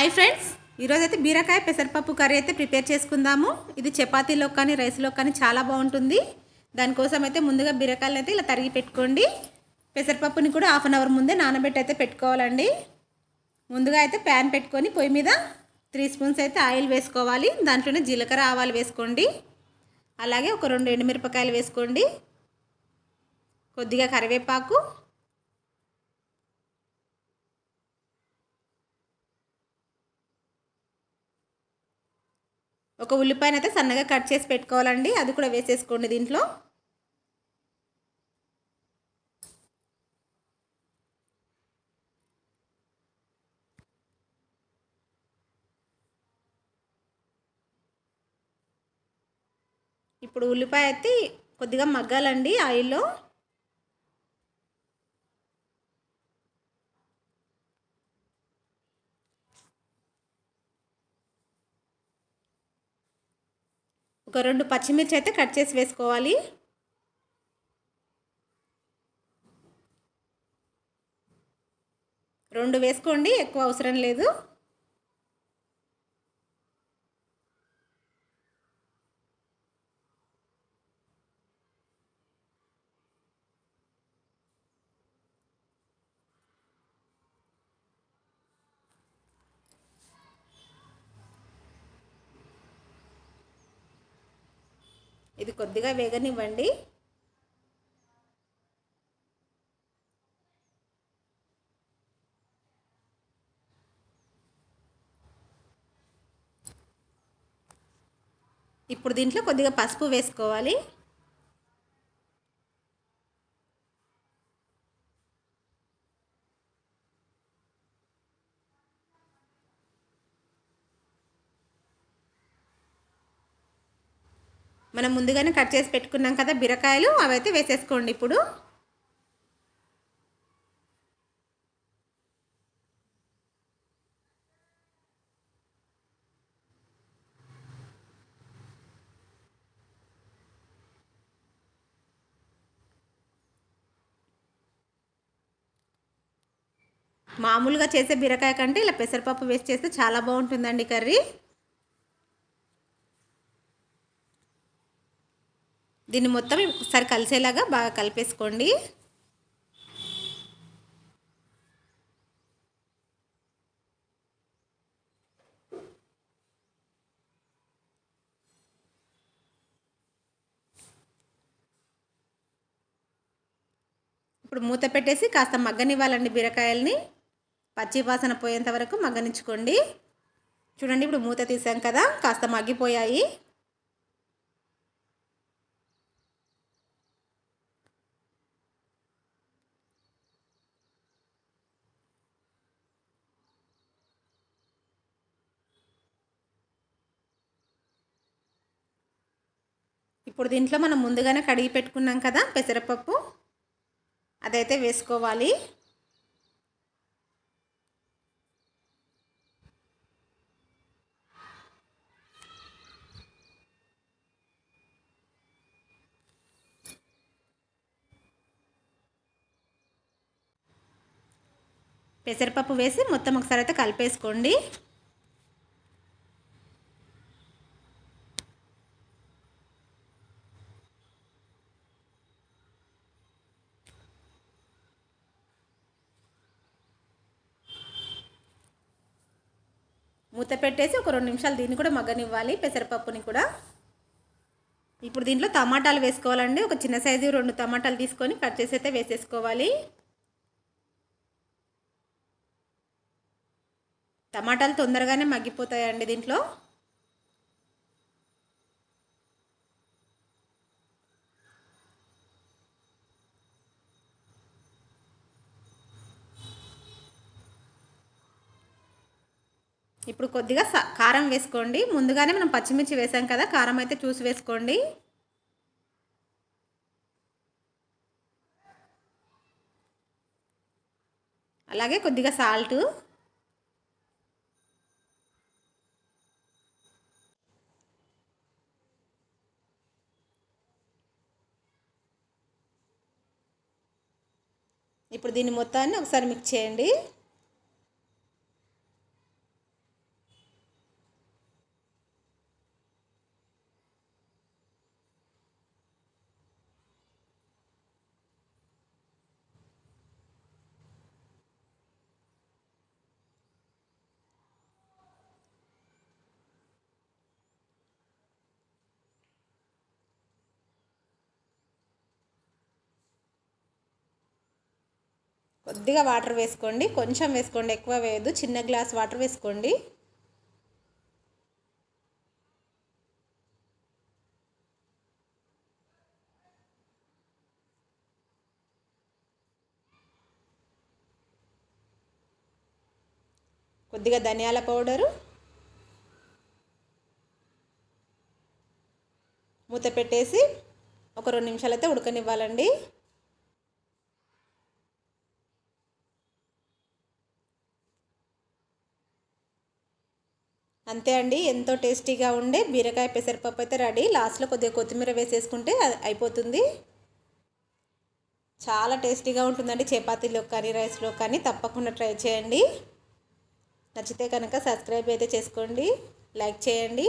Hi friends, ఈరోజైతే బీరకాయ పెసరపప్పు కర్రీ అయితే ప్రిపేర్ చేసుకుందాము. ఇది చపాతీలో కానీ రైస్లో కానీ చాలా బాగుంటుంది. దానికోసం అయితే ముందుగా బీరకాయలను అయితే ఇలా తరిగి పెట్టుకోండి. పెసరపప్పుని కూడా హాఫ్ అన్ అవర్ ముందే నానబెట్టి అయితే పెట్టుకోవాలండి. ముందుగా అయితే ప్యాన్ పెట్టుకొని పొయ్యి మీద 3 స్పూన్స్ అయితే ఆయిల్ వేసుకోవాలి. దాంట్లోనే జీలకర్ర ఆవాలు వేసుకోండి. అలాగే ఒక 2 ఎండుమిరపకాయలు వేసుకోండి. కొద్దిగా కరివేపాకు, ఒక ఉల్లిపాయను అయితే సన్నగా కట్ చేసి పెట్టుకోవాలండి. అది కూడా వేసేసుకోండి దీంట్లో. ఇప్పుడు ఉల్లిపాయ అయితే కొద్దిగా మగ్గాలండి ఆయిల్లో. ఒక 2 పచ్చిమిర్చి అయితే కట్ చేసి వేసుకోవాలి. రెండు వేసుకోండి, ఎక్కువ అవసరం లేదు. ఇది కొద్దిగా వేగనివ్వండి. ఇప్పుడు దీంట్లో కొద్దిగా పసుపు వేసుకోవాలి. మనం ముందుగానే కట్ చేసి పెట్టుకున్నాం కదా బీరకాయలు, అవైతే వేసేసుకోండి ఇప్పుడు. మామూలుగా చేసే బీరకాయ కంటే ఇలా పెసరపప్పు వేసి చేస్తే చాలా బాగుంటుందండి కర్రీ. దీన్ని మొత్తం ఒకసారి కలిసేలాగా బాగా కలిపేసుకోండి. ఇప్పుడు మూత పెట్టేసి కాస్త మగ్గనివ్వాలండి బీరకాయల్ని. పచ్చి వాసన పోయేంత వరకు మగ్గనించుకోండి. చూడండి, ఇప్పుడు మూత తీసాం కదా, కాస్త మగ్గిపోయాయి. ఇప్పుడు దీంట్లో మనం ముందుగానే కడిగి పెట్టుకున్నాం కదా పెసరపప్పు, అదైతే వేసుకోవాలి. పెసరపప్పు వేసి మొత్తం ఒకసారి అయితే కలిపేసుకోండి. మూత పెట్టేసి ఒక 2 నిమిషాలు దీన్ని కూడా మగ్గనివ్వాలి, పెసరపప్పుని కూడా. ఇప్పుడు దీంట్లో టమాటాలు వేసుకోవాలండి. ఒక చిన్న సైజు 2 టమాటాలు తీసుకొని కట్ చేసి అయితే వేసేసుకోవాలి. టమాటాలు తొందరగానే మగ్గిపోతాయండి దీంట్లో. ఇప్పుడు కొద్దిగా కారం వేసుకోండి. ముందుగానే మనం పచ్చిమిర్చి వేసాం కదా, కారం అయితే చూసి వేసుకోండి. అలాగే కొద్దిగా సాల్టు. ఇప్పుడు దీన్ని మొత్తాన్ని ఒకసారి మిక్స్ చేయండి. కొద్దిగా వాటర్ వేసుకోండి, కొంచెం వేసుకోండి, ఎక్కువ వేయద్దు. చిన్న గ్లాస్ వాటర్ వేసుకోండి. కొద్దిగా ధనియాల పౌడరు, మూత పెట్టేసి ఒక 2 నిమిషాలు అయితే ఉడకనివ్వాలండి. అంతే అండి, ఎంతో టేస్టీగా ఉండే బీరకాయ పెసరపప్పు అయితే రెడీ. లాస్ట్లో కొద్దిగా కొత్తిమీర వేసేసుకుంటే అయిపోతుంది. చాలా టేస్టీగా ఉంటుందండి. చపాతీలో కానీ రైస్లో కానీ తప్పకుండా ట్రై చేయండి. నచ్చితే కనుక సబ్స్క్రైబ్ అయితే చేసుకోండి, లైక్ చేయండి.